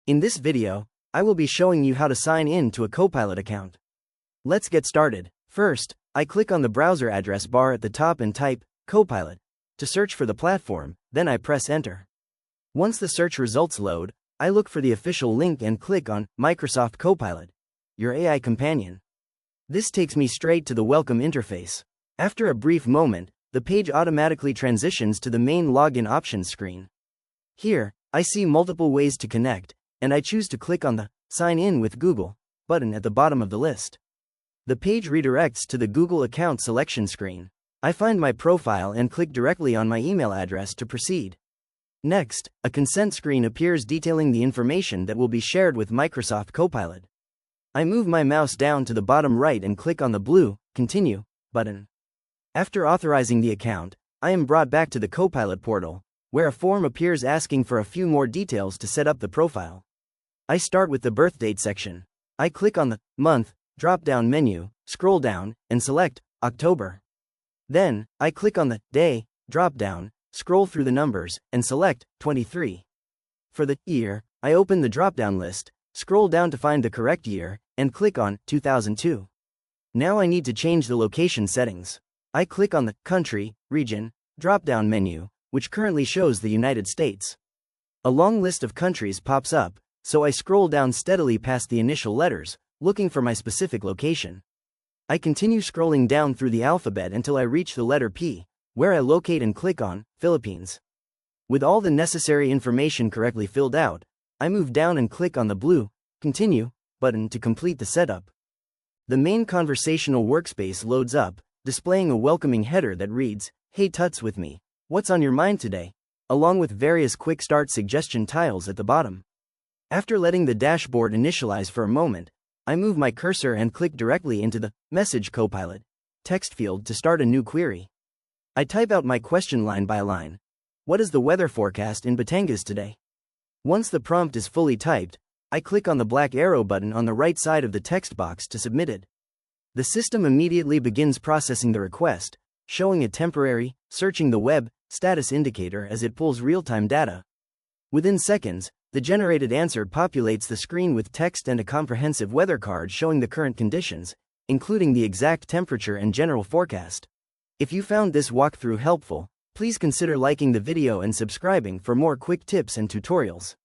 In this video, I will be showing you how to sign in to a Copilot account. Let's get started. First, I click on the browser address bar at the top and type Copilot to search for the platform, then I press enter. Once the search results load, I look for the official link and click on Microsoft Copilot, your AI companion. This takes me straight to the welcome interface. After a brief moment, the page automatically transitions to the main login options screen. Here, I see multiple ways to connect, and I choose to click on the Sign In with Google button at the bottom of the list. The page redirects to the Google account selection screen. I find my profile and click directly on my email address to proceed. Next, a consent screen appears detailing the information that will be shared with Microsoft Copilot. I move my mouse down to the bottom right and click on the blue Continue button. After authorizing the account, I am brought back to the Copilot portal, where a form appears asking for a few more details to set up the profile. I start with the birthdate section. I click on the Month drop-down menu, scroll down, and select October. Then, I click on the Day drop-down, scroll through the numbers, and select 23. For the Year, I open the drop-down list, scroll down to find the correct year, and click on 2002. Now I need to change the location settings. I click on the Country, Region drop-down menu, which currently shows the United States. A long list of countries pops up, so I scroll down steadily past the initial letters, looking for my specific location. I continue scrolling down through the alphabet until I reach the letter P, where I locate and click on Philippines. With all the necessary information correctly filled out, I move down and click on the blue Continue button to complete the setup. The main conversational workspace loads up, displaying a welcoming header that reads, "Hey Tuts with me. What's on your mind today?" along with various quick start suggestion tiles at the bottom. After letting the dashboard initialize for a moment, I move my cursor and click directly into the Message Copilot text field to start a new query. I type out my question line by line. What is the weather forecast in Batangas today? Once the prompt is fully typed, I click on the black arrow button on the right side of the text box to submit it. The system immediately begins processing the request, showing a temporary, searching the web status indicator as it pulls real-time data. Within seconds, the generated answer populates the screen with text and a comprehensive weather card showing the current conditions, including the exact temperature and general forecast. If you found this walkthrough helpful, please consider liking the video and subscribing for more quick tips and tutorials.